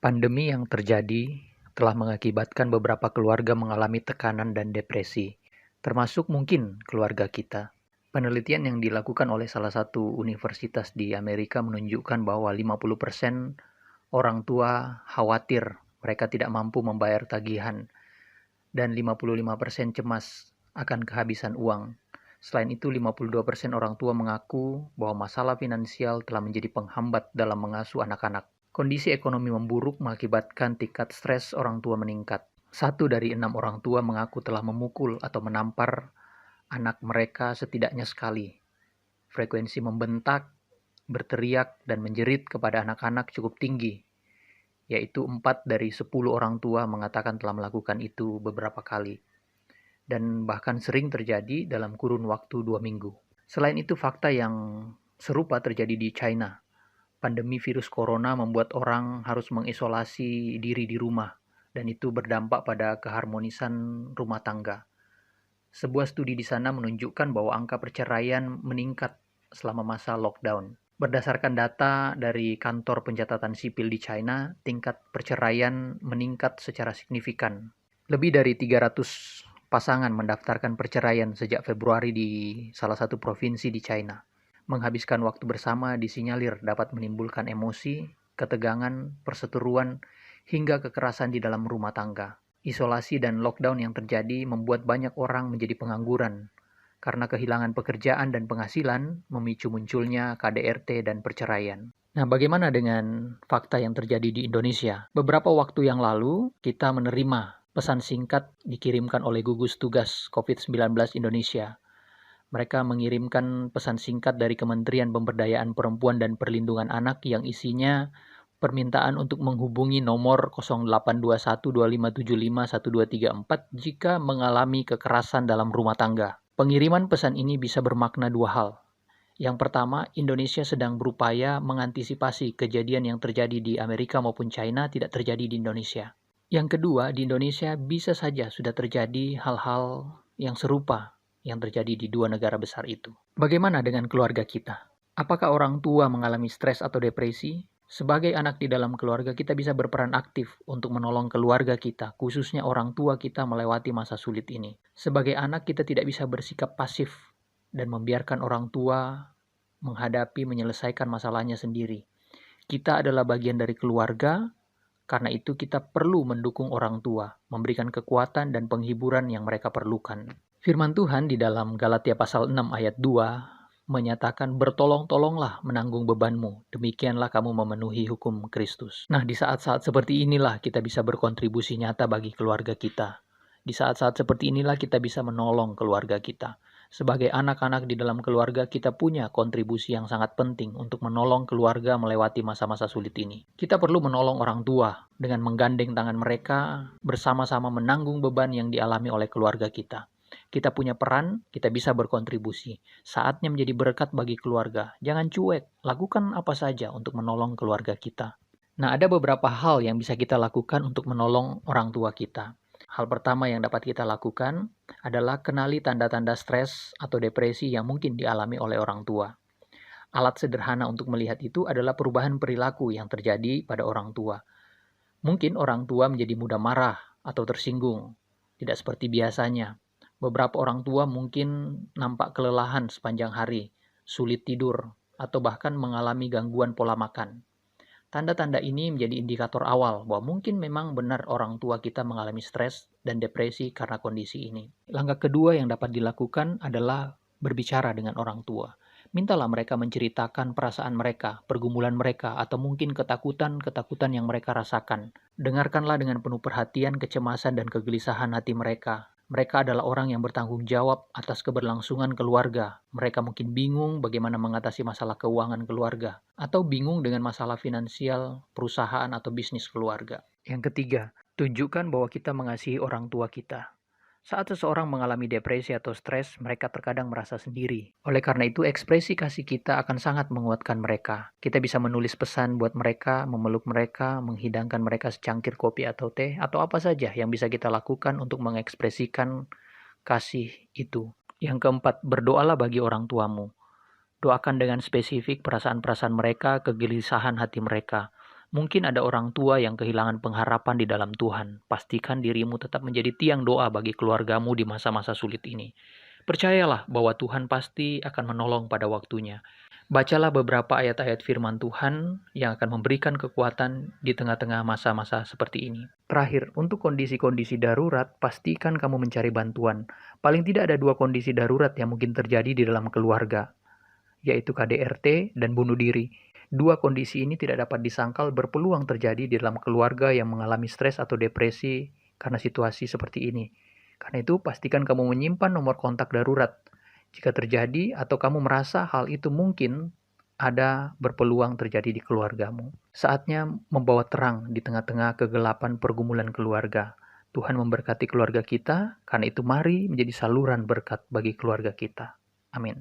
Pandemi yang terjadi telah mengakibatkan beberapa keluarga mengalami tekanan dan depresi, termasuk mungkin keluarga kita. Penelitian yang dilakukan oleh salah satu universitas di Amerika menunjukkan bahwa 50% orang tua khawatir mereka tidak mampu membayar tagihan dan 55% cemas akan kehabisan uang. Selain itu, 52% orang tua mengaku bahwa masalah finansial telah menjadi penghambat dalam mengasuh anak-anak. Kondisi ekonomi memburuk mengakibatkan tingkat stres orang tua meningkat. 1 dari 6 orang tua mengaku telah memukul atau menampar anak mereka setidaknya sekali. Frekuensi membentak, berteriak, dan menjerit kepada anak-anak cukup tinggi, yaitu 4 dari 10 orang tua mengatakan telah melakukan itu beberapa kali, dan bahkan sering terjadi dalam kurun waktu 2 minggu. Selain itu, fakta yang serupa terjadi di China. Pandemi virus corona membuat orang harus mengisolasi diri di rumah, dan itu berdampak pada keharmonisan rumah tangga. Sebuah studi di sana menunjukkan bahwa angka perceraian meningkat selama masa lockdown. Berdasarkan data dari kantor pencatatan sipil di China, tingkat perceraian meningkat secara signifikan. Lebih dari 300 pasangan mendaftarkan perceraian sejak Februari di salah satu provinsi di China. Menghabiskan waktu bersama disinyalir dapat menimbulkan emosi, ketegangan, perseteruan, hingga kekerasan di dalam rumah tangga. Isolasi dan lockdown yang terjadi membuat banyak orang menjadi pengangguran, karena kehilangan pekerjaan dan penghasilan memicu munculnya KDRT dan perceraian. Nah, bagaimana dengan fakta yang terjadi di Indonesia? Beberapa waktu yang lalu, kita menerima pesan singkat dikirimkan oleh gugus tugas COVID-19 Indonesia. Mereka mengirimkan pesan singkat dari Kementerian Pemberdayaan Perempuan dan Perlindungan Anak yang isinya permintaan untuk menghubungi nomor 082125751234 jika mengalami kekerasan dalam rumah tangga. Pengiriman pesan ini bisa bermakna dua hal. Yang pertama, Indonesia sedang berupaya mengantisipasi kejadian yang terjadi di Amerika maupun China tidak terjadi di Indonesia. Yang kedua, di Indonesia bisa saja sudah terjadi hal-hal yang serupa yang terjadi di dua negara besar itu. Bagaimana dengan keluarga kita? Apakah orang tua mengalami stres atau depresi? Sebagai anak di dalam keluarga, kita bisa berperan aktif untuk menolong keluarga kita, khususnya orang tua kita melewati masa sulit ini. Sebagai anak, kita tidak bisa bersikap pasif dan membiarkan orang tua menyelesaikan masalahnya sendiri. Kita adalah bagian dari keluarga, karena itu kita perlu mendukung orang tua, memberikan kekuatan dan penghiburan yang mereka perlukan. Firman Tuhan di dalam Galatia pasal 6 ayat 2 menyatakan bertolong-tolonglah menanggung bebanmu, demikianlah kamu memenuhi hukum Kristus. Nah, di saat-saat seperti inilah kita bisa berkontribusi nyata bagi keluarga kita. Di saat-saat seperti inilah kita bisa menolong keluarga kita. Sebagai anak-anak di dalam keluarga, kita punya kontribusi yang sangat penting untuk menolong keluarga melewati masa-masa sulit ini. Kita perlu menolong orang tua dengan menggandeng tangan mereka, bersama-sama menanggung beban yang dialami oleh keluarga kita. Kita punya peran, kita bisa berkontribusi. Saatnya menjadi berkat bagi keluarga. Jangan cuek, lakukan apa saja untuk menolong keluarga kita. Nah, ada beberapa hal yang bisa kita lakukan untuk menolong orang tua kita. Hal pertama yang dapat kita lakukan adalah kenali tanda-tanda stres atau depresi yang mungkin dialami oleh orang tua. Alat sederhana untuk melihat itu adalah perubahan perilaku yang terjadi pada orang tua. Mungkin orang tua menjadi mudah marah atau tersinggung, tidak seperti biasanya. Beberapa orang tua mungkin nampak kelelahan sepanjang hari, sulit tidur, atau bahkan mengalami gangguan pola makan. Tanda-tanda ini menjadi indikator awal bahwa mungkin memang benar orang tua kita mengalami stres dan depresi karena kondisi ini. Langkah kedua yang dapat dilakukan adalah berbicara dengan orang tua. Mintalah mereka menceritakan perasaan mereka, pergumulan mereka, atau mungkin ketakutan yang mereka rasakan. Dengarkanlah dengan penuh perhatian, kecemasan, dan kegelisahan hati mereka. Mereka adalah orang yang bertanggung jawab atas keberlangsungan keluarga. Mereka mungkin bingung bagaimana mengatasi masalah keuangan keluarga, atau bingung dengan masalah finansial, perusahaan, atau bisnis keluarga. Yang ketiga, tunjukkan bahwa kita mengasihi orang tua kita. Saat seseorang mengalami depresi atau stres, mereka terkadang merasa sendiri. Oleh karena itu, ekspresi kasih kita akan sangat menguatkan mereka. Kita bisa menulis pesan buat mereka, memeluk mereka, menghidangkan mereka secangkir kopi atau teh, atau apa saja yang bisa kita lakukan untuk mengekspresikan kasih itu. Yang keempat, berdoalah bagi orang tuamu. Doakan dengan spesifik perasaan-perasaan mereka, kegelisahan hati mereka. Mungkin ada orang tua yang kehilangan pengharapan di dalam Tuhan. Pastikan dirimu tetap menjadi tiang doa bagi keluargamu di masa-masa sulit ini. Percayalah bahwa Tuhan pasti akan menolong pada waktunya. Bacalah beberapa ayat-ayat firman Tuhan yang akan memberikan kekuatan di tengah-tengah masa-masa seperti ini. Terakhir, untuk kondisi-kondisi darurat, pastikan kamu mencari bantuan. Paling tidak ada 2 kondisi darurat yang mungkin terjadi di dalam keluarga, yaitu KDRT dan bunuh diri. 2 kondisi ini tidak dapat disangkal berpeluang terjadi di dalam keluarga yang mengalami stres atau depresi karena situasi seperti ini. Karena itu, pastikan kamu menyimpan nomor kontak darurat. Jika terjadi atau kamu merasa hal itu mungkin ada berpeluang terjadi di keluargamu. Saatnya membawa terang di tengah-tengah kegelapan pergumulan keluarga. Tuhan memberkati keluarga kita, karena itu mari menjadi saluran berkat bagi keluarga kita. Amin.